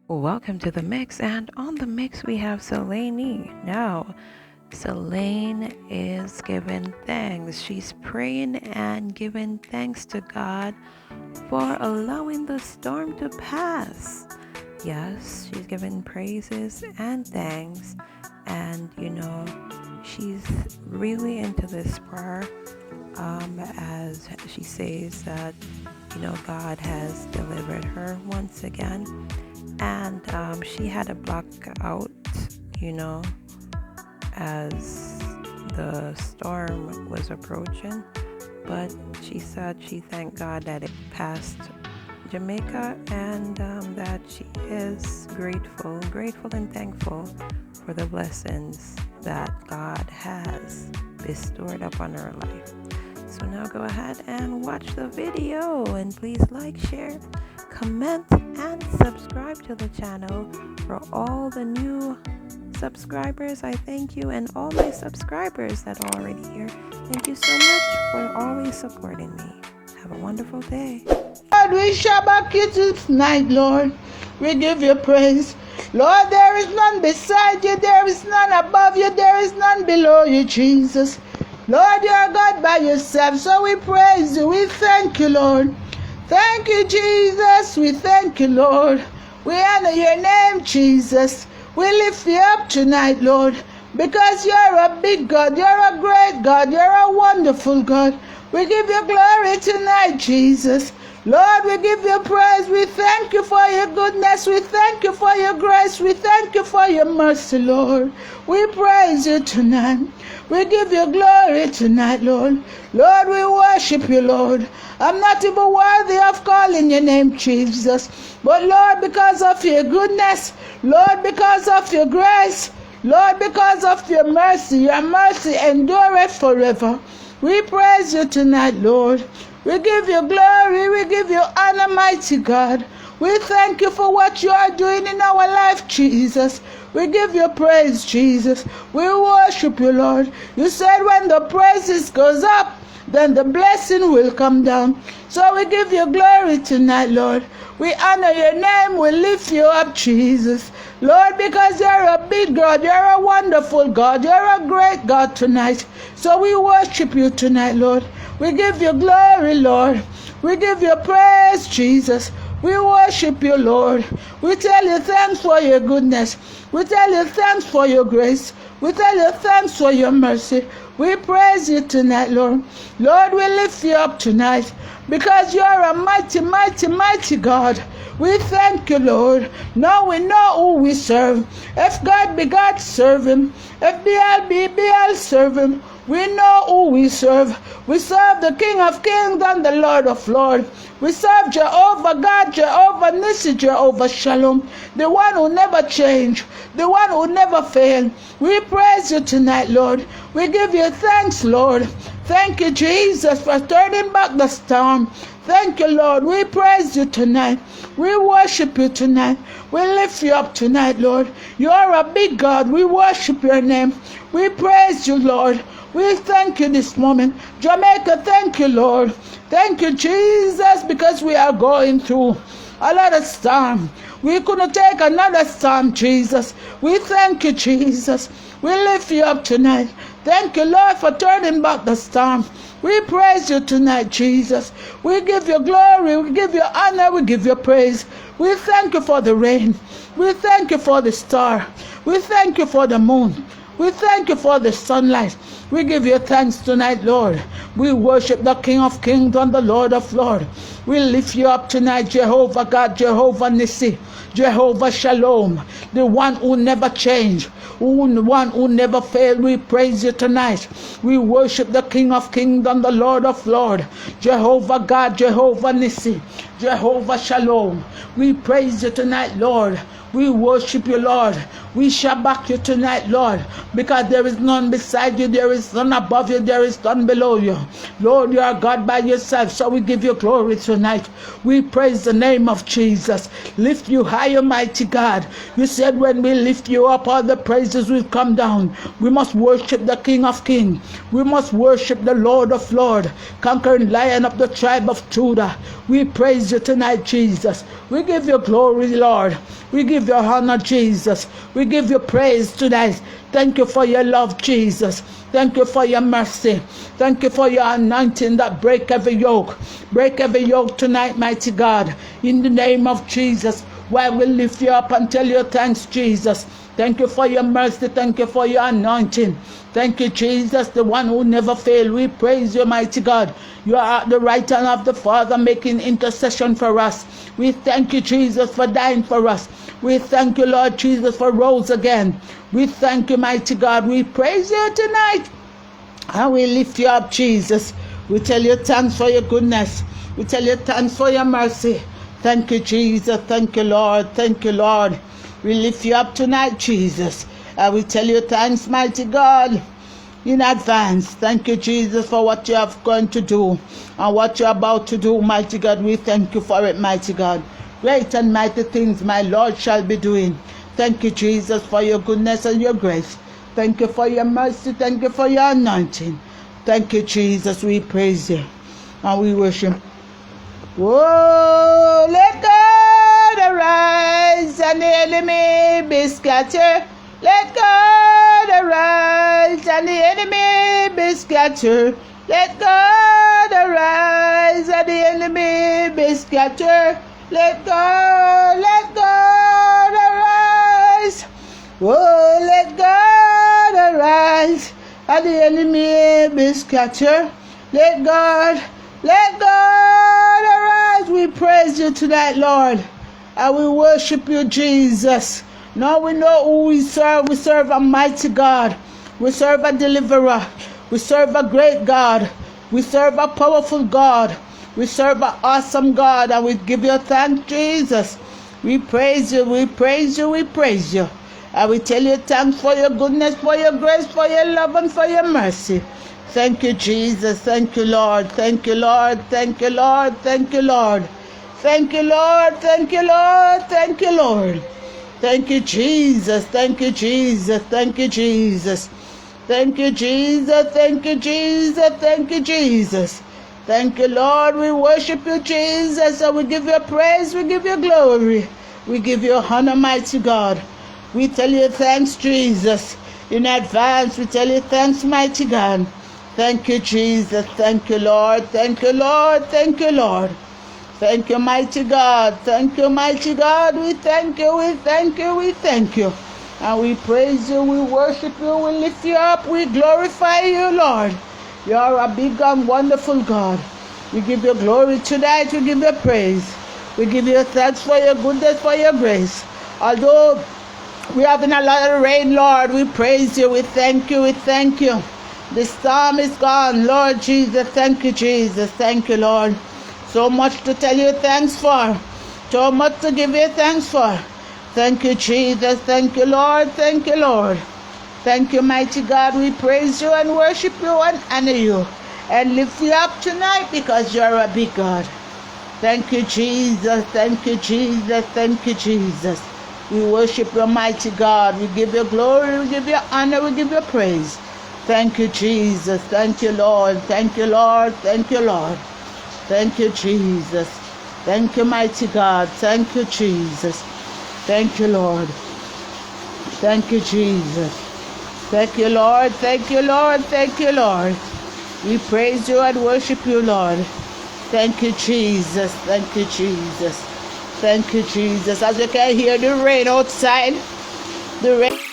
Welcome to the mix, and on the mix we have Selene. Now, Selene is giving thanks. She's praying and giving thanks to God for allowing the storm to pass. Yes, she's giving praises and thanks, and she's really into this prayer. As she says that God has delivered her once again, and she had a blackout, you know, as the storm was approaching. But she said she thanked God that it passed Jamaica, and that she is grateful and thankful for the blessings that God has bestowed upon her life. So now go ahead and watch the video, and please like, share, comment, and subscribe to the channel. For all the new subscribers, I thank you, and all my subscribers that are already here, thank you so much for always supporting me. Have a wonderful day. Lord, we shall back you tonight, Lord. We give you praise. Lord, there is none beside you, there is none above you, there is none below you, Jesus. Lord, you are God by yourself, so we praise you. We thank you, Lord. Thank you, Jesus. We thank you, Lord. We honor your name, Jesus. We lift you up tonight, Lord, because you're a big God, you're a great God, you're a wonderful God. We give you glory tonight, Jesus. Lord, we give you praise. We thank you for your goodness. We thank you for your grace. We thank you for your mercy, Lord. We praise you tonight. We give you glory tonight, Lord. Lord, we worship you, Lord. I'm not even worthy of calling your name, Jesus. But Lord, because of your goodness, Lord, because of your grace, Lord, because of your mercy endureth forever. We praise you tonight, Lord. We give you glory. We give you honor, mighty God. We thank you for what you are doing in our life, Jesus. We give you praise, Jesus. We worship you, Lord. You said when the praises goes up, then the blessing will come down. So we give you glory tonight, Lord. We honor your name. We lift you up, Jesus. Lord, because you're a big God, you're a wonderful God, you're a great God tonight. So we worship you tonight, Lord. We give you glory, Lord. We give you praise, Jesus. We worship you, Lord. We tell you thanks for your goodness. We tell you thanks for your grace. We tell you thanks for your mercy. We praise you tonight, Lord. Lord, we lift you up tonight because you're a mighty, mighty, mighty God. We thank you, Lord. Now we know who we serve. If God be God, serve him. If Baal be Baal, serve him. We know who we serve. We serve the King of Kings and the Lord of Lords. We serve Jehovah God, Jehovah Nissi, Jehovah Shalom, the one who never change, the one who never fail. We praise you tonight, Lord. We give you thanks, Lord. Thank you, Jesus, for turning back the storm. Thank you, Lord. We praise you tonight. We worship you tonight. We lift you up tonight, Lord. You are a big God. We worship your name. We praise you, Lord. We thank you this moment. Jamaica, thank you, Lord. Thank you, Jesus, because we are going through a lot of storm. We couldn't take another storm, Jesus. We thank you, Jesus. We lift you up tonight. Thank you, Lord, for turning back the storm. We praise you tonight, Jesus. We give you glory. We give you honor. We give you praise. We thank you for the rain. We thank you for the star. We thank you for the moon. We thank you for the sunlight. We give you thanks tonight, Lord. We worship the King of Kings and the Lord of Lords. We lift you up tonight, Jehovah God, Jehovah Nissi, Jehovah Shalom, the one who never changed, the one who never failed. We praise you tonight. We worship the King of Kings and the Lord of Lords, Jehovah God, Jehovah Nissi, Jehovah Shalom. We praise you tonight, Lord. We worship you, Lord. We shall back you tonight, Lord, because there is none beside you, there is is none above you, there is none below you. Lord, you are God by yourself, so we give you glory tonight. We praise the name of Jesus. Lift you high, Almighty God. You said when we lift you up, all the praises will come down. We must worship the King of Kings. We must worship the Lord of Lords, conquering Lion of the tribe of Judah. We praise you tonight, Jesus. We give you glory, Lord. We give you honor, Jesus. We give you praise tonight. Thank you for your love, Jesus. Thank you for your mercy. Thank you for your anointing that break every yoke. Break every yoke tonight, mighty God. In the name of Jesus, while we lift you up and tell you thanks, Jesus. Thank you for your mercy. Thank you for your anointing. Thank you, Jesus, the one who never failed. We praise you, mighty God. You are at the right hand of the Father making intercession for us. We thank you, Jesus, for dying for us. We thank you, Lord Jesus, for rose again. We thank you, mighty God. We praise you tonight. And we lift you up, Jesus. We tell you thanks for your goodness. We tell you thanks for your mercy. Thank you, Jesus. Thank you, Lord. Thank you, Lord. We lift you up tonight, Jesus. And we tell you thanks, mighty God, in advance. Thank you, Jesus, for what you have going to do and what you're about to do, mighty God. We thank you for it, mighty God. Great and mighty things my Lord shall be doing. Thank you, Jesus, for your goodness and your grace. Thank you for your mercy. Thank you for your anointing. Thank you, Jesus. We praise you and we worship. Whoa, let God arise and the enemy be scattered. Let God arise and the enemy be scattered. Let God arise and the enemy be scattered. Let God arise. Oh, let God arise and the enemy be scattered. Let God arise. We praise you tonight, Lord, and we worship you, Jesus. Now we know who we serve. We serve a mighty God. We serve a deliverer. We serve a great God. We serve a powerful God. We serve an awesome God, and we give you thanks, Jesus. We praise you, we praise you, we praise you. And we tell you thanks for your goodness, for your grace, for your love, and for your mercy. Thank you, Jesus. Thank you, Lord. Thank you, Lord. Thank you, Lord. Thank you, Lord. Thank you, Lord. Thank you, Lord. Thank you, Lord. Thank you, Jesus. Thank you, Jesus. Thank you, Jesus. Thank you, Jesus. Thank you, Jesus. Thank you, Jesus. Thank you, Lord. We worship you, Jesus, and we give you praise. We give you glory. We give you honor, mighty God. We tell you thanks, Jesus. In advance, we tell you thanks, mighty God. Thank you, Jesus. Thank you, Lord. Thank you, Lord. Thank you, Lord. Thank you, mighty God. Thank you, mighty God. We thank you. We thank you. We thank you. And we praise you. We worship you. We lift you up. We glorify you, Lord. You are a big and wonderful God. We give you glory tonight. We give you praise. We give you thanks for your goodness, for your grace. Although we're having a lot of rain, Lord, we praise you. We thank you. We thank you. The storm is gone, Lord Jesus. Thank you, Jesus. Thank you, Lord. So much to tell you thanks for. So much to give you thanks for. Thank you, Jesus. Thank you, Lord. Thank you, Lord. Thank you, mighty God. We praise you and worship you and honor you and lift you up tonight because you're a big God. Thank you, Jesus. Thank you, Jesus. Thank you, Jesus. We worship you, mighty God. We give you glory. We give you honor. We give you praise. Thank you, Jesus. Thank you, Lord. Thank you, Lord. Thank you, Lord. Thank you, Jesus. Thank you, mighty God. Thank you, Jesus. Thank you, Lord. Thank you, Jesus. Thank you, Lord. Thank you, Lord. Thank you, Lord. We praise you and worship you, Lord. Thank you, Jesus. Thank you, Jesus. Thank you, Jesus. As you can hear the rain outside, the rain.